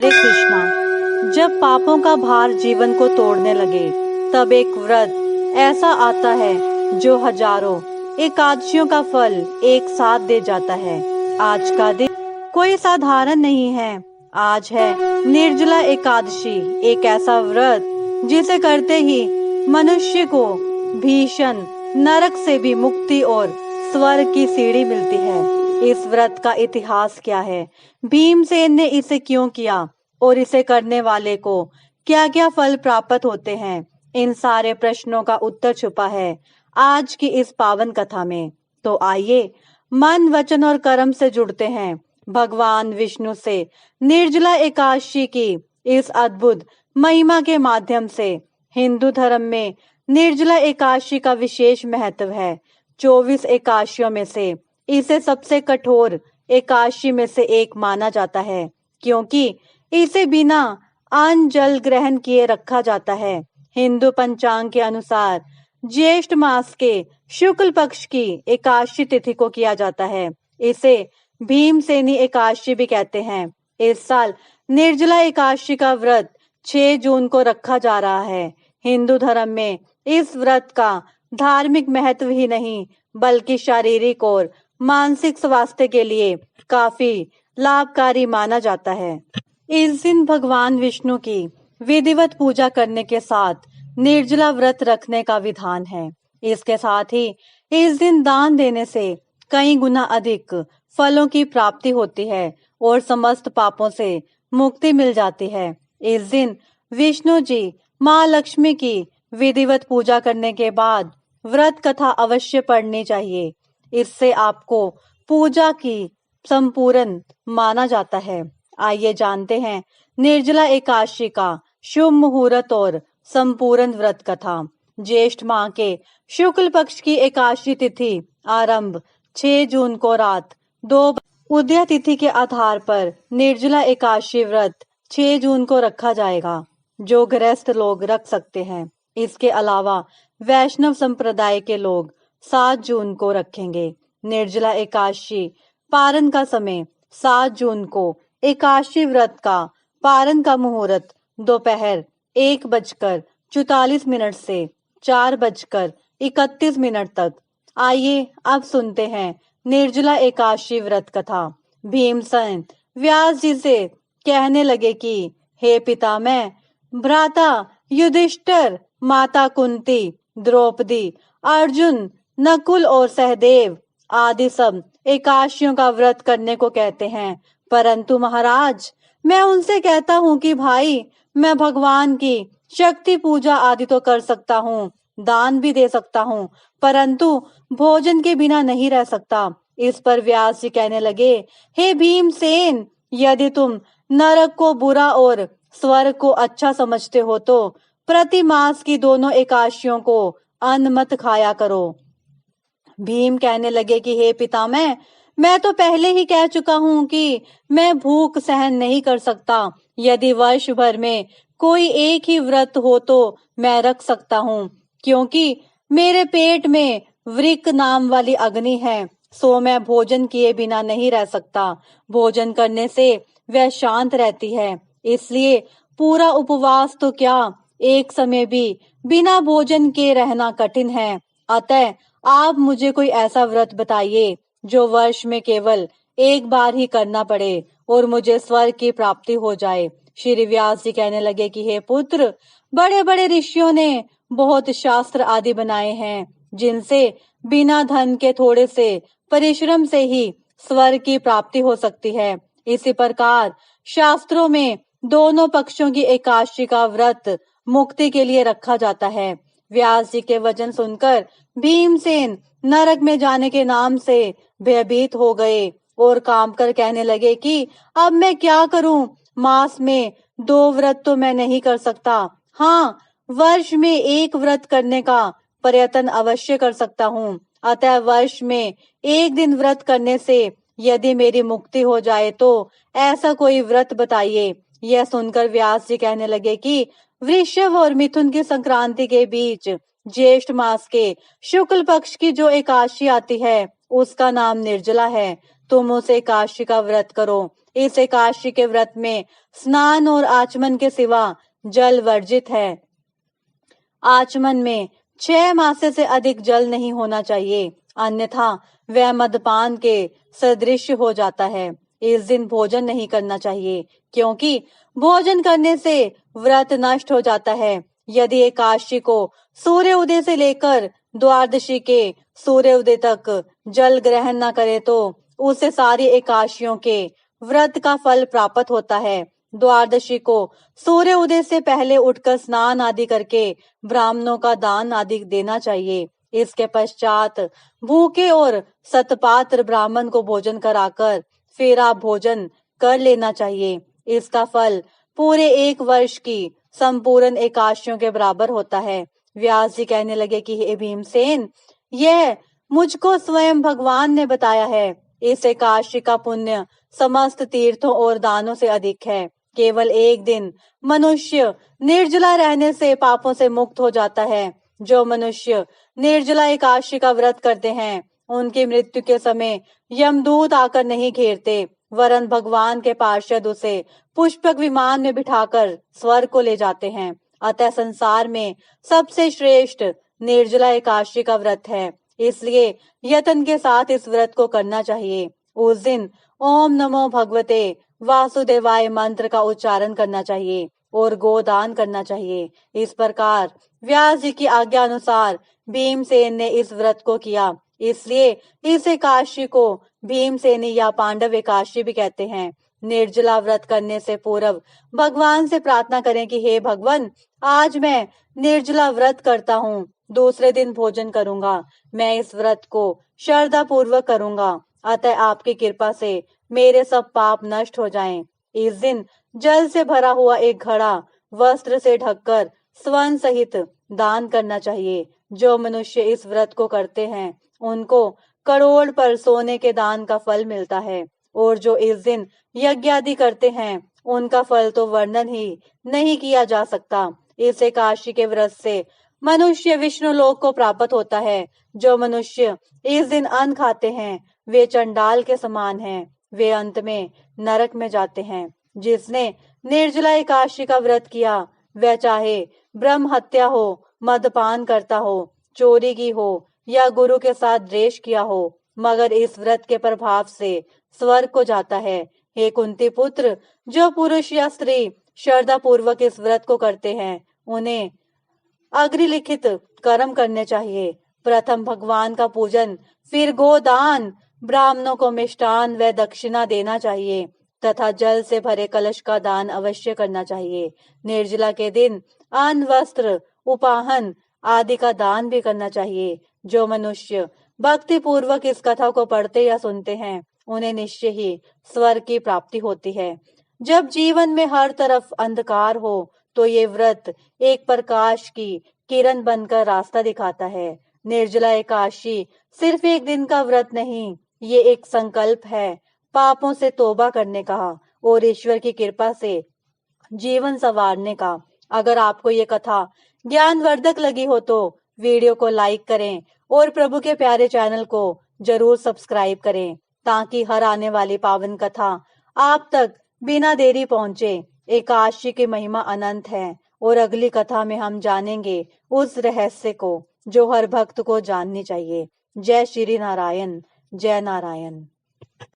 हरे कृष्णा। जब पापों का भार जीवन को तोड़ने लगे, तब एक व्रत ऐसा आता है जो हजारों एकादशियों का फल एक साथ दे जाता है। आज का दिन कोई साधारण नहीं है। आज है निर्जला एकादशी, एक ऐसा व्रत जिसे करते ही मनुष्य को भीषण नरक से भी मुक्ति और स्वर्ग की सीढ़ी मिलती है। इस व्रत का इतिहास क्या है, भीमसेन ने इसे क्यों किया और इसे करने वाले को क्या क्या फल प्राप्त होते हैं, इन सारे प्रश्नों का उत्तर छुपा है आज की इस पावन कथा में। तो आइए मन वचन और कर्म से जुड़ते हैं भगवान विष्णु से निर्जला एकादशी की इस अद्भुत महिमा के माध्यम से। हिंदू धर्म में निर्जला एकादशी का विशेष महत्व है। 24 एकादशियों में से इसे सबसे कठोर एकादशी में से एक माना जाता है, क्योंकि इसे बिना अन्न जल ग्रहण किए रखा जाता है। हिंदू पंचांग के अनुसार ज्येष्ठ मास के शुक्ल पक्ष की एकादशी तिथि को किया जाता है। इसे भीमसेनी एकादशी भी कहते हैं। इस साल निर्जला एकादशी का व्रत 6 जून को रखा जा रहा है। हिंदू धर्म में इस व्रत का धार्मिक महत्व ही नहीं, बल्कि शारीरिक और मानसिक स्वास्थ्य के लिए काफी लाभकारी माना जाता है। इस दिन भगवान विष्णु की विधिवत पूजा करने के साथ निर्जला व्रत रखने का विधान है। इसके साथ ही इस दिन दान देने से कई गुना अधिक फलों की प्राप्ति होती है और समस्त पापों से मुक्ति मिल जाती है। इस दिन विष्णु जी माँ लक्ष्मी की विधिवत पूजा करने के बाद व्रत कथा अवश्य पढ़नी चाहिए। इससे आपको पूजा की संपूर्ण माना जाता है। आइए जानते हैं निर्जला एकादशी का शुभ मुहूर्त और संपूर्ण व्रत कथा। ज्येष्ठ माह के शुक्ल पक्ष की एकादशी तिथि आरंभ 6 जून को रात 2 उदय तिथि के आधार पर निर्जला एकादशी व्रत 6 जून को रखा जाएगा, जो गृहस्थ लोग रख सकते हैं। इसके अलावा वैष्णव संप्रदाय के लोग 7 जून को रखेंगे। निर्जला एकादशी पारण का समय 7 जून को एकादशी व्रत का पारण का मुहूर्त दोपहर 1:44 से 4:31 तक। आइए अब सुनते हैं निर्जला एकादशी व्रत कथा। भीमसेन व्यास जी से कहने लगे कि हे पितामह, भ्राता युधिष्ठिर, माता कुंती, द्रौपदी, अर्जुन, नकुल और सहदेव आदि सब एकादशियों का व्रत करने को कहते हैं, परंतु महाराज, मैं उनसे कहता हूँ कि भाई, मैं भगवान की शक्ति पूजा आदि तो कर सकता हूँ, दान भी दे सकता हूँ, परंतु भोजन के बिना नहीं रह सकता। इस पर व्यास जी कहने लगे, हे भीमसेन, यदि तुम नरक को बुरा और स्वर्ग को अच्छा समझते हो तो प्रति मास की दोनों एकादशियों को अन्न मत खाया करो। भीम कहने लगे कि हे पितामह, मैं तो पहले ही कह चुका हूँ कि मैं भूख सहन नहीं कर सकता। यदि वर्ष भर में कोई एक ही व्रत हो तो मैं रख सकता हूँ, क्योंकि मेरे पेट में वृक नाम वाली अग्नि है, सो मैं भोजन किए बिना नहीं रह सकता। भोजन करने से वह शांत रहती है, इसलिए पूरा उपवास तो क्या, एक समय भी बिना भोजन के रहना कठिन है। अतः आप मुझे कोई ऐसा व्रत बताइए जो वर्ष में केवल एक बार ही करना पड़े और मुझे स्वर्ग की प्राप्ति हो जाए। श्री व्यास जी कहने लगे कि हे पुत्र, बड़े बड़े ऋषियों ने बहुत शास्त्र आदि बनाए हैं, जिनसे बिना धन के थोड़े से परिश्रम से ही स्वर्ग की प्राप्ति हो सकती है। इसी प्रकार शास्त्रों में दोनों पक्षों की एकादशी का व्रत मुक्ति के लिए रखा जाता है। व्यास जी के वचन सुनकर भीमसेन नरक में जाने के नाम से भयभीत हो गए और काम कर कहने लगे कि अब मैं क्या करूं, मास में 2 व्रत तो मैं नहीं कर सकता। हाँ, वर्ष में एक व्रत करने का प्रयत्न अवश्य कर सकता हूँ। अतः वर्ष में एक दिन व्रत करने से यदि मेरी मुक्ति हो जाए तो ऐसा कोई व्रत बताइए। यह सुनकर व्यास जी कहने लगे कि वृषभ और मिथुन की संक्रांति के बीच ज्येष्ठ मास के शुक्ल पक्ष की जो एकादशी आती है, उसका नाम निर्जला है। तुम उस एकादशी का व्रत करो। इस एकादशी के व्रत में स्नान और आचमन के सिवा जल वर्जित है। आचमन में 6 मासे से अधिक जल नहीं होना चाहिए, अन्यथा वह मदपान के सदृश हो जाता है। इस दिन भोजन नहीं करना चाहिए, क्योंकि भोजन करने से व्रत नष्ट हो जाता है। यदि एकादशी को सूर्य उदय से लेकर द्वादशी के सूर्य उदय तक जल ग्रहण न करे तो उसे सारी एकादशियों के व्रत का फल प्राप्त होता है। द्वादशी को सूर्य उदय से पहले उठकर स्नान आदि करके ब्राह्मणों का दान आदि देना चाहिए। इसके पश्चात भूखे और सतपात्र ब्राह्मण को भोजन कराकर फिर आप भोजन कर लेना चाहिए। इसका फल पूरे 1 वर्ष की संपूर्ण एकादशियों के बराबर होता है। व्यास जी कहने लगे कि हे भीमसेन, यह मुझको स्वयं भगवान ने बताया है। इस एकादशी का पुण्य समस्त तीर्थों और दानों से अधिक है। केवल एक दिन मनुष्य निर्जला रहने से पापों से मुक्त हो जाता है। जो मनुष्य निर्जला एकादशी का व्रत करते हैं, उनकी मृत्यु के समय यमदूत आकर नहीं घेरते, वरन भगवान के पार्षद उसे पुष्पक विमान में बिठाकर स्वर्ग को ले जाते हैं। अतः संसार में सबसे श्रेष्ठ निर्जला एकादशी का व्रत है, इसलिए यत्न के साथ इस व्रत को करना चाहिए। उस दिन ओम नमो भगवते वासुदेवाय मंत्र का उच्चारण करना चाहिए और गोदान करना चाहिए। इस प्रकार व्यास जी की आज्ञा अनुसार भीमसेन ने इस व्रत को किया, इसलिए इस एकादशी को भीमसेनी या पांडव एकादशी भी कहते हैं। निर्जला व्रत करने से पूर्व भगवान से प्रार्थना करें कि हे भगवान, आज मैं निर्जला व्रत करता हूँ, दूसरे दिन भोजन करूंगा। मैं इस व्रत को श्रद्धा पूर्वक करूंगा, अतः आपकी कृपा से मेरे सब पाप नष्ट हो जाएं। इस दिन जल से भरा हुआ एक घड़ा वस्त्र से ढककर स्वर्ण सहित दान करना चाहिए। जो मनुष्य इस व्रत को करते हैं, उनको करोड़ पर सोने के दान का फल मिलता है, और जो इस दिन यज्ञ आदि करते हैं, उनका फल तो वर्णन ही नहीं किया जा सकता। इस एकादशी के व्रत से मनुष्य विष्णु लोक को प्राप्त होता है। जो मनुष्य इस दिन अन्न खाते हैं, वे चंडाल के समान हैं, वे अंत में नरक में जाते हैं। जिसने निर्जला एकादशी का व्रत किया, वह चाहे ब्रह्म हत्या हो, मदपान करता हो, चोरी की हो या गुरु के साथ द्वेष किया हो, मगर इस व्रत के प्रभाव से स्वर्ग को जाता है। हे कुंती पुत्र, जो पुरुष या स्त्री श्रद्धा पूर्वक इस व्रत को करते हैं, उन्हें अग्निलिखित कर्म करने चाहिए। प्रथम भगवान का पूजन, फिर गोदान, ब्राह्मणों को मिष्टान व दक्षिणा देना चाहिए तथा जल से भरे कलश का दान अवश्य करना चाहिए। निर्जला के दिन अन्न, वस्त्र, उपाहन आदि का दान भी करना चाहिए। जो मनुष्य भक्ति पूर्वक इस कथा को पढ़ते या सुनते हैं, उन्हें निश्चय ही स्वर्ग की प्राप्ति होती है। जब जीवन में हर तरफ अंधकार हो, तो ये व्रत एक प्रकाश की किरण बनकर रास्ता दिखाता है। निर्जला एकादशी सिर्फ एक दिन का व्रत नहीं, ये एक संकल्प है पापों से तौबा करने का और ईश्वर की कृपा से जीवन संवारने का। अगर आपको ये कथा ज्ञानवर्धक लगी हो तो वीडियो को लाइक करें और प्रभु के प्यारे चैनल को जरूर सब्सक्राइब करें, ताकि हर आने वाली पावन कथा आप तक बिना देरी पहुंचे। एकादशी की महिमा अनंत है और अगली कथा में हम जानेंगे उस रहस्य को जो हर भक्त को जाननी चाहिए। जय श्री नारायण, जय नारायण।